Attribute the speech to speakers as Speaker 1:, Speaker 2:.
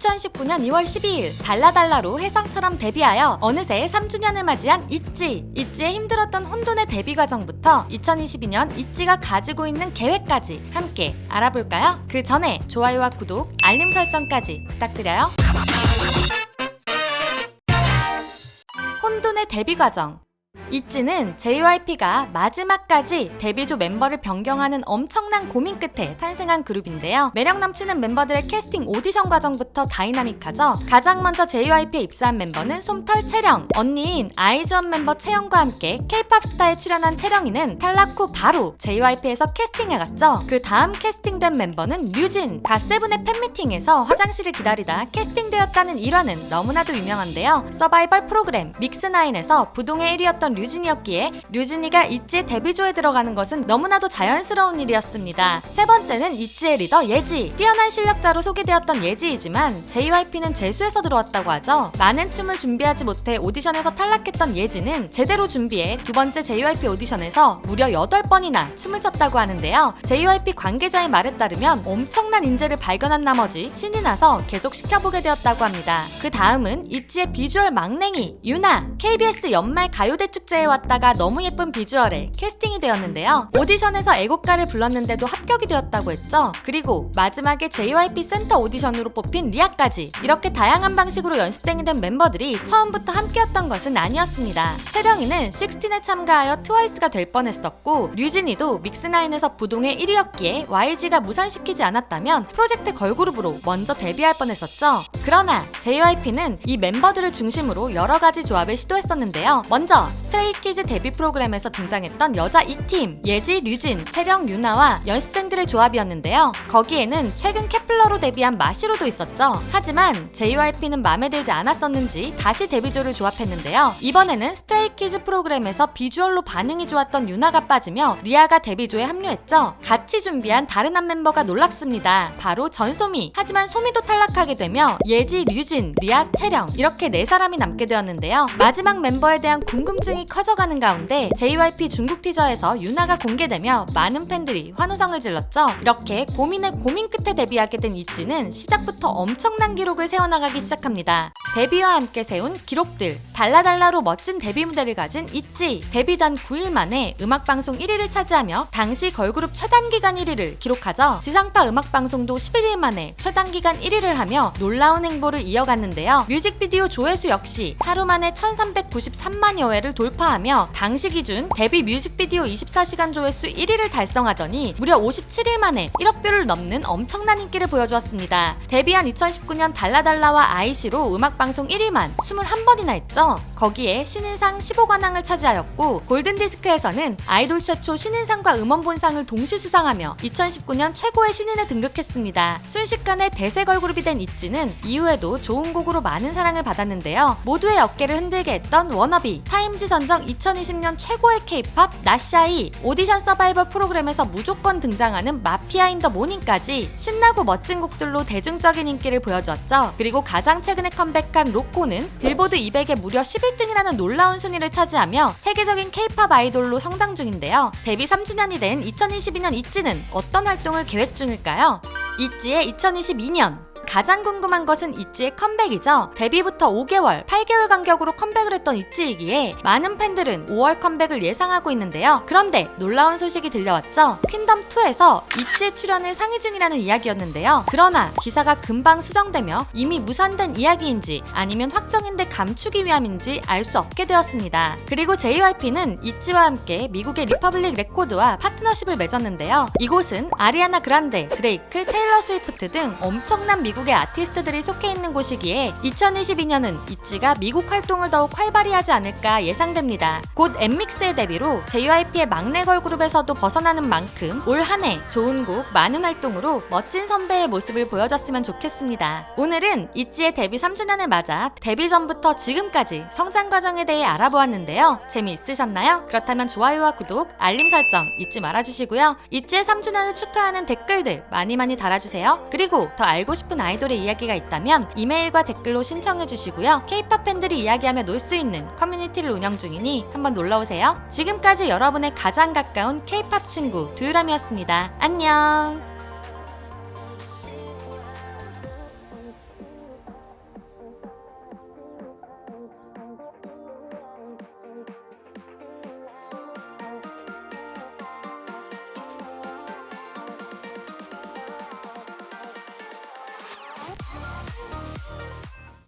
Speaker 1: 2019년 2월 12일 달라달라로 혜성처럼 데뷔하여 어느새 3주년을 맞이한 있지. 있지의 힘들었던 혼돈의 데뷔 과정부터 2022년 있지가 가지고 있는 계획까지 함께 알아볼까요? 그 전에 좋아요와 구독, 알림 설정까지 부탁드려요. 혼돈의 데뷔 과정. 있지는 JYP가 마지막까지 데뷔조 멤버를 변경하는 엄청난 고민 끝에 탄생한 그룹인데요. 매력 넘치는 멤버들의 캐스팅 오디션 과정부터 다이나믹하죠. 가장 먼저 JYP에 입사한 member는 솜털 채령. 언니인 아이즈원 멤버 채영과 함께 K-POP 스타에 출연한 채령이는 탈락 후 바로 JYP에서 캐스팅에 갔죠. 그 다음 캐스팅된 멤버는 류진. 갓세븐의 팬미팅에서 화장실을 기다리다 캐스팅되었다는 일화는 너무나도 유명한데요. 서바이벌 프로그램 믹스9에서 부동의 1위였던 류진이었기에 류진이가 있지의 데뷔조에 들어가는 것은 너무나도 자연스러운 일이었습니다. 세 번째는 있지의 리더 예지. 뛰어난 실력자로 소개되었던 예지이지만 JYP는 재수해서 들어왔다고 하죠. 많은 춤을 준비하지 못해 오디션에서 탈락했던 예지는 제대로 준비해 두 번째 JYP 오디션에서 무려 8번이나 춤을 췄다고 하는데요. JYP 관계자의 말에 따르면 엄청난 인재를 발견한 나머지 신이 나서 계속 시켜보게 되었다고 합니다. 그 다음은 있지의 비주얼 막냉이 유나. KBS 연말 가요대 축제에 왔다가 너무 예쁜 비주얼에 캐스팅이 되었는데요. 오디션에서 애국가를 불렀는데도 합격이 되었다고 했죠. 그리고 마지막에 JYP 센터 오디션으로 뽑힌 리아까지. 이렇게 다양한 방식으로 연습생이 된 멤버들이 처음부터 함께였던 것은 아니었습니다. 채령이는 16에 참가하여 트와이스가 될 뻔했었고 류진이도 믹스9에서 부동의 1위였기에 YG가 무산시키지 않았다면 프로젝트 걸그룹으로 먼저 데뷔할 뻔했었죠. 그러나 JYP는 이 멤버들을 중심으로 여러가지 조합을 시도했었는데요. 먼저 스트레이키즈 데뷔 프로그램에서 등장했던 여자 2팀 예지, 류진, 채령, 유나와 연습생들의 조합이었는데요. 거기에는 최근 케플러로 데뷔한 마시로도 있었죠. 하지만 JYP는 마음에 들지 않았었는지 다시 데뷔조를 조합했는데요. 이번에는 스트레이키즈 프로그램에서 비주얼로 반응이 좋았던 유나가 빠지며 리아가 데뷔조에 합류했죠. 같이 준비한 다른 한 멤버가 놀랍습니다. 바로 전소미. 하지만 소미도 탈락하게 되며 예지, 류진, 리아, 채령 이렇게 4사람이 남게 되었는데요. 마지막 멤버에 대한 궁금증이 커져가는 가운데 JYP 중국 티저에서 유나가 공개되며 많은 팬들이 환호성을 질렀죠. 이렇게 고민의 고민 끝에 데뷔하게 된 있지는 시작부터 엄청난 기록을 세워나가기 시작합니다. 데뷔와 함께 세운 기록들. 달라달라로 멋진 데뷔 무대를 가진 있지. 데뷔 단 9일 만에 음악방송 1위를 차지하며 당시 걸그룹 최단기간 1위를 기록하죠. 지상파 음악방송도 11일 만에 최단기간 1위를 하며 놀라운 행보를 이어갔는데요. 뮤직비디오 조회수 역시 하루 만에 1393만여 회를 돌파하며 당시 기준 데뷔 뮤직비디오 24시간 조회수 1위를 달성하더니 무려 57일 만에 1억 뷰를 넘는 엄청난 인기를 보여주었습니다. 데뷔한 2019년 달라달라와 아이시로 음악방송 1위만 21번이나 했죠. 거기에 신인상 15관왕을 차지하였고 골든디스크에서는 아이돌 최초 신인상과 음원본상을 동시 수상하며 2019년 최고의 신인에 등극했습니다. 순식간에 대세 걸그룹이 된 있지는 이후에도 좋은 곡으로 많은 사랑을 받았는데요. 모두의 어깨를 흔들게 했던 워너비, 타임지 선정 2020년 최고의 K-POP 나샤이, 오디션 서바이벌 프로그램에서 무조건 등장하는 마피아 인 더 모닝까지 신나고 멋진 곡들로 대중적인 인기를 보여주었죠. 그리고 가장 최근에 컴백한 로코는 빌보드 200에 무려 11등이라는 놀라운 순위를 차지하며 세계적인 K-POP 아이돌로 성장 중인데요. 데뷔 3주년이 된 2022년 있지는 어떤 활동을 계획 중일까요? 있지의 2022년. 가장 궁금한 것은 있지의 컴백이죠. 데뷔부터 5개월, 8개월 간격으로 컴백을 했던 있지이기에 많은 팬들은 5월 컴백을 예상하고 있는데요. 그런데 놀라운 소식이 들려왔죠. 퀸덤2에서 있지의 출연을 상의 중이라는 이야기였는데요. 그러나 기사가 금방 수정되며 이미 무산된 이야기인지 아니면 확정인데 감추기 위함인지 알 수 없게 되었습니다. 그리고 JYP는 있지와 함께 미국의 리퍼블릭 레코드와 파트너십을 맺었는데요. 이곳은 아리아나 그란데, 드레이크, 테일러 스위프트 등 엄청난 미국의 아티스트들이 속해 있는 곳이기에 2022년은 있지가 미국 활동을 더욱 활발히 하지 않을까 예상됩니다. 곧 엠믹스의 데뷔로 JYP의 막내 걸그룹에서도 벗어나는 만큼 올 한 해 좋은 곡, 많은 활동으로 멋진 선배의 모습을 보여줬으면 좋겠습니다. 오늘은 있지의 데뷔 3주년을 맞아 데뷔 전부터 지금까지 성장 과정에 대해 알아보았는데요. 재미있으셨나요? 그렇다면 좋아요와 구독, 알림 설정 잊지 말아주시고요. 있지의 3주년을 축하하는 댓글들 많이 달아주세요. 그리고 더 알고 싶은 아이돌의 이야기가 있다면 이메일과 댓글로 신청해주시고요. K-POP 팬들이 이야기하며 놀 수 있는 커뮤니티를 운영 중이니 한번 놀러오세요. 지금까지 여러분의 가장 가까운 K-POP 친구 두유람이었습니다. 안녕.